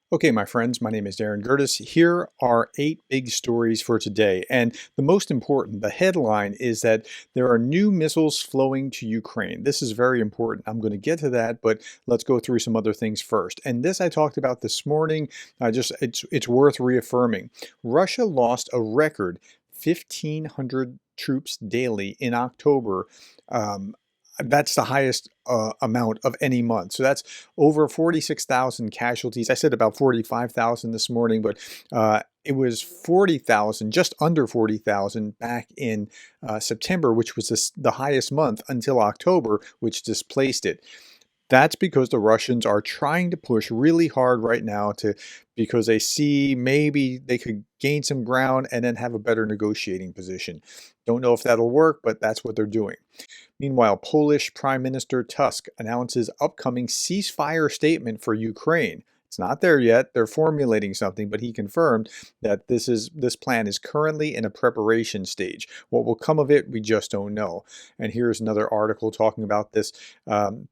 Okay, my friends, my name is Gerdes. Here are 8 big stories for today. And the most important, the headline is that there are new missiles flowing to Ukraine. This is very important. I'm going to get to that, but let's go through some other things first. And this I talked about this morning. It's worth reaffirming. Russia lost a record 1,500 troops daily in October. Um, that's the highest amount of any month. So that's over 46,000 casualties. I said about 45,000 this morning, but it was 40,000, just under 40,000 back in September, which was the highest month until October, which displaced it. That's because the Russians are trying to push really hard right now because they see maybe they could gain some ground and then have a better negotiating position. Don't know if that'll work, but that's what they're doing. Meanwhile, Polish Prime Minister Tusk announces upcoming ceasefire statement for Ukraine. It's not there yet. They're formulating something, but he confirmed that this plan is currently in a preparation stage. What will come of it, we just don't know. And here's another article talking about this.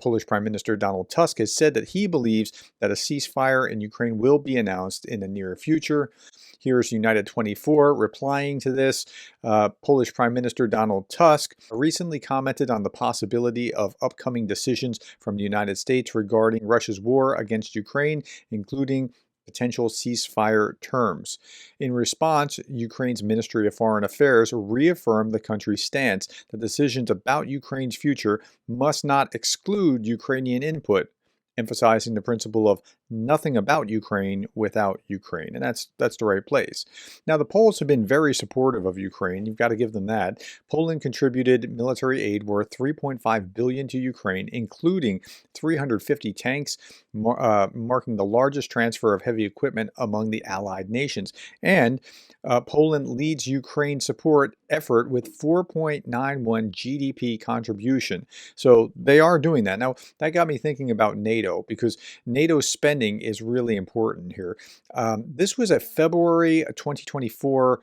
Polish Prime Minister Donald Tusk has said that he believes that a ceasefire in Ukraine will be announced in the near future. Here's United 24 replying to this. Polish Prime Minister Donald Tusk recently commented on the possibility of upcoming decisions from the United States regarding Russia's war against Ukraine, including potential ceasefire terms. In response, Ukraine's Ministry of Foreign Affairs reaffirmed the country's stance that decisions about Ukraine's future must not exclude Ukrainian input, emphasizing the principle of nothing about Ukraine without Ukraine. And that's the right place. Now, the Poles have been very supportive of Ukraine. You've got to give them that. Poland contributed military aid worth $3.5 billion to Ukraine, including 350 tanks, marking the largest transfer of heavy equipment among the allied nations. And Poland leads Ukraine's support effort with 4.91 GDP contribution. So they are doing that. Now, that got me thinking about NATO, because NATO's spending is really important here. This was a February 2024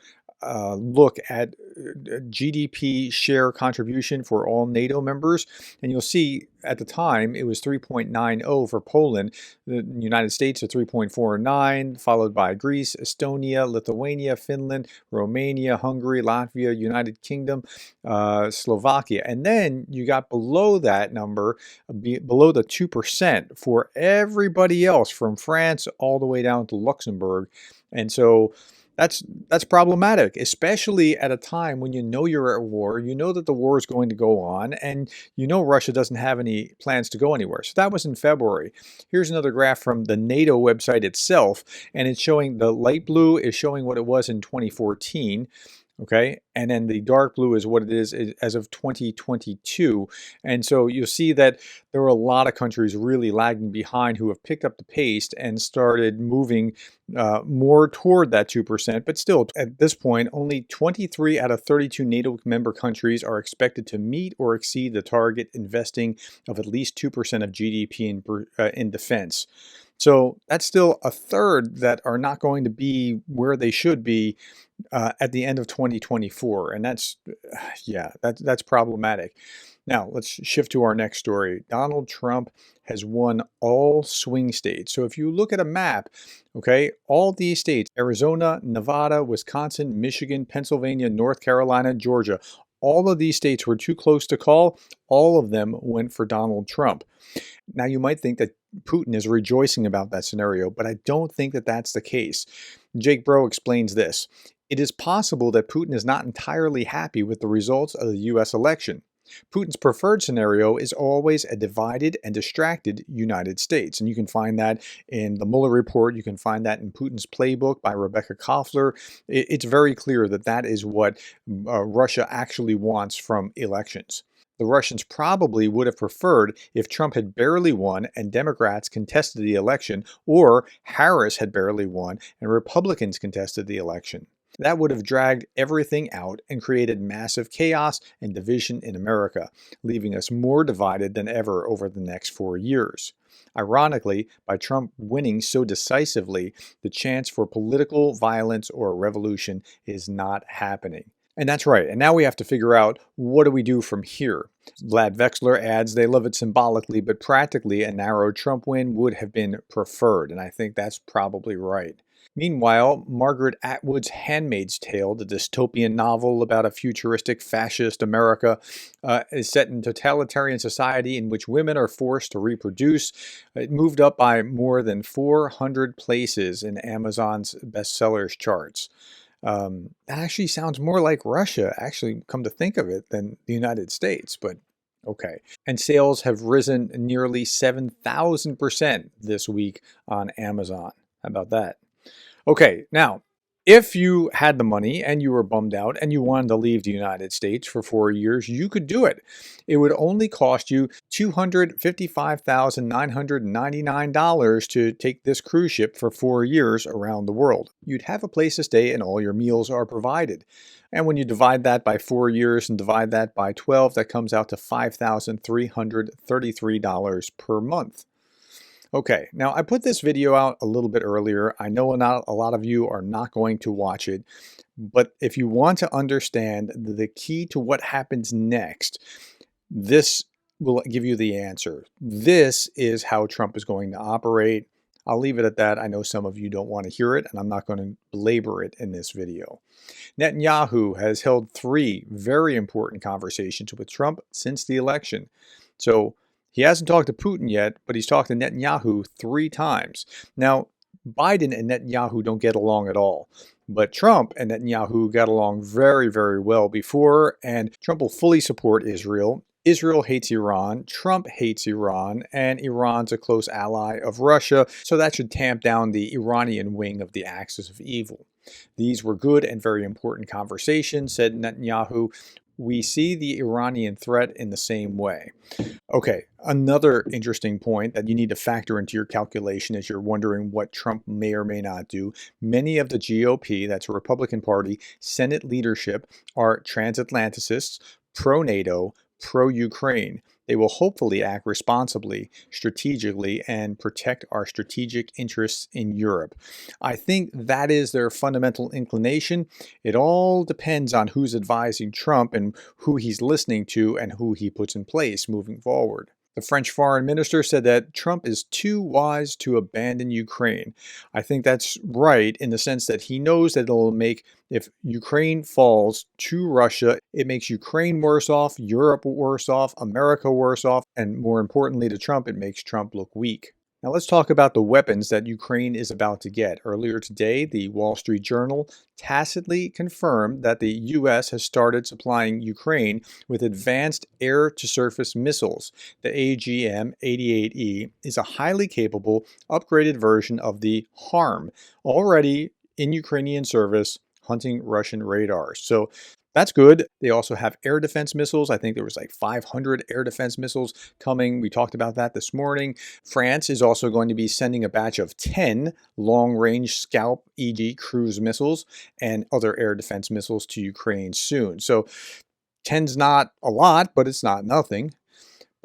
look at GDP share contribution for all NATO members. And you'll see at the time it was 3.90 for Poland, the United States at 3.49, followed by Greece, Estonia, Lithuania, Finland, Romania, Hungary, Latvia, United Kingdom, Slovakia. And then you got below that number, below the 2% for everybody else, from France all the way down to Luxembourg. And so that's problematic, especially at a time when you know you're at war, you know that the war is going to go on, and you know Russia doesn't have any plans to go anywhere. So that was in February. Here's another graph from the NATO website itself, and it's showing the light blue is showing what it was in 2014. Okay, and then the dark blue is what it is as of 2022. And so you'll see that there are a lot of countries really lagging behind who have picked up the pace and started moving more toward that 2%. But still, at this point, only 23 out of 32 NATO member countries are expected to meet or exceed the target investing of at least 2% of GDP in defense. So that's still a third that are not going to be where they should be at the end of 2024. And that's problematic. Now, let's shift to our next story. Donald Trump has won all swing states. So if you look at a map, okay, all these states, Arizona, Nevada, Wisconsin, Michigan, Pennsylvania, North Carolina, Georgia, all of these states were too close to call. All of them went for Donald Trump. Now, you might think that Putin is rejoicing about that scenario, but I don't think that that's the case. Jake Bro explains this. It is possible that Putin is not entirely happy with the results of the U.S. election. Putin's preferred scenario is always a divided and distracted United States. And you can find that in the Mueller report. You can find that in Putin's playbook by Rebecca Koffler. It's very clear that that is what Russia actually wants from elections. The Russians probably would have preferred if Trump had barely won and Democrats contested the election, or Harris had barely won and Republicans contested the election. That would have dragged everything out and created massive chaos and division in America, leaving us more divided than ever over the next 4 years. Ironically, by Trump winning so decisively, the chance for political violence or revolution is not happening. And that's right. And now we have to figure out, what do we do from here? Vlad Vexler adds they love it symbolically, but practically a narrow Trump win would have been preferred, and I think that's probably right. Meanwhile, Margaret Atwood's Handmaid's Tale, the dystopian novel about a futuristic fascist America, is set in totalitarian society in which women are forced to reproduce. It moved up by more than 400 places in Amazon's bestsellers charts. That actually sounds more like Russia, actually, come to think of it, than the United States, but okay. And sales have risen nearly 7,000% this week on Amazon. How about that? Okay, now, if you had the money and you were bummed out and you wanted to leave the United States for 4 years, you could do it. It would only cost you $255,999 to take this cruise ship for 4 years around the world. You'd have a place to stay and all your meals are provided. And when you divide that by 4 years and divide that by 12, that comes out to $5,333 per month. Okay, now I put this video out a little bit earlier. I know not a lot of you are not going to watch it, but if you want to understand the key to what happens next, this will give you the answer. This is how Trump is going to operate. I'll leave it at that. I know some of you don't want to hear it, and I'm not going to belabor it in this video. Netanyahu has held 3 very important conversations with Trump since the election. So he hasn't talked to Putin yet, but he's talked to Netanyahu 3 times. Now, Biden and Netanyahu don't get along at all, but Trump and Netanyahu got along very, very well before, and Trump will fully support Israel. Israel hates Iran, Trump hates Iran, and Iran's a close ally of Russia, so that should tamp down the Iranian wing of the axis of evil. These were good and very important conversations, said Netanyahu. We see the Iranian threat in the same way. Okay, another interesting point that you need to factor into your calculation as you're wondering what Trump may or may not do. Many of the GOP, that's a Republican Party, Senate leadership are transatlanticists, pro-NATO, pro-Ukraine. They will hopefully act responsibly, strategically, and protect our strategic interests in Europe. I think that is their fundamental inclination. It all depends on who's advising Trump and who he's listening to and who he puts in place moving forward. The French foreign minister said that Trump is too wise to abandon Ukraine. I think that's right in the sense that he knows that it'll make, if Ukraine falls to Russia, it makes Ukraine worse off, Europe worse off, America worse off, and more importantly to Trump, it makes Trump look weak. Now let's talk about the weapons that Ukraine is about to get. Earlier today, the Wall Street Journal tacitly confirmed that the U.S. has started supplying Ukraine with advanced air-to-surface missiles. The AGM-88E is a highly capable, upgraded version of the HARM, already in Ukrainian service, hunting Russian radars. So that's good. They also have air defense missiles. I think there was like 500 air defense missiles coming. We talked about that this morning. France is also going to be sending a batch of 10 long-range Scalp EG cruise missiles and other air defense missiles to Ukraine soon. So 10's not a lot, but it's not nothing.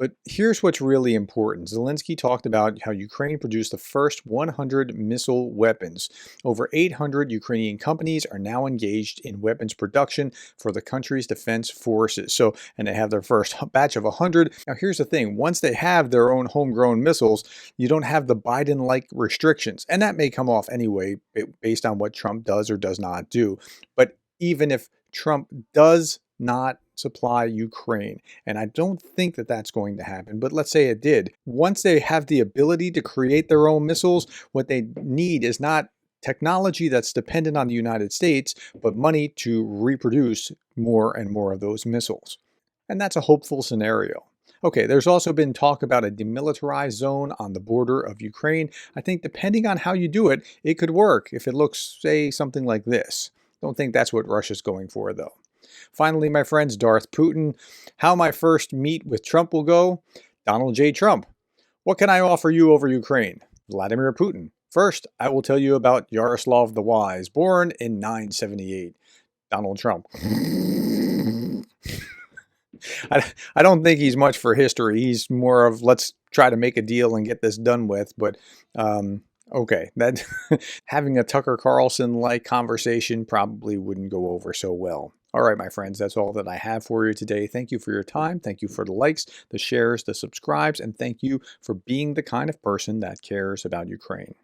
But here's what's really important. Zelensky talked about how Ukraine produced the first 100 missile weapons. Over 800 Ukrainian companies are now engaged in weapons production for the country's defense forces. So, and they have their first batch of 100. Now, here's the thing. Once they have their own homegrown missiles, you don't have the Biden-like restrictions. And that may come off anyway, based on what Trump does or does not do. But even if Trump does not supply Ukraine, and I don't think that that's going to happen, but let's say it did. Once they have the ability to create their own missiles, what they need is not technology that's dependent on the United States, but money to reproduce more and more of those missiles. And that's a hopeful scenario. Okay, there's also been talk about a demilitarized zone on the border of Ukraine. I think depending on how you do it, it could work if it looks, say, something like this. Don't think that's what Russia's going for, though. Finally, my friends, Darth Putin. How my first meet with Trump will go? Donald J. Trump. What can I offer you over Ukraine? Vladimir Putin. First, I will tell you about Yaroslav the Wise, born in 978. Donald Trump. I don't think he's much for history. He's more of let's try to make a deal and get this done with. But okay, that having a Tucker Carlson-like conversation probably wouldn't go over so well. All right, my friends, that's all that I have for you today. Thank you for your time. Thank you for the likes, the shares, the subscribes, and thank you for being the kind of person that cares about Ukraine.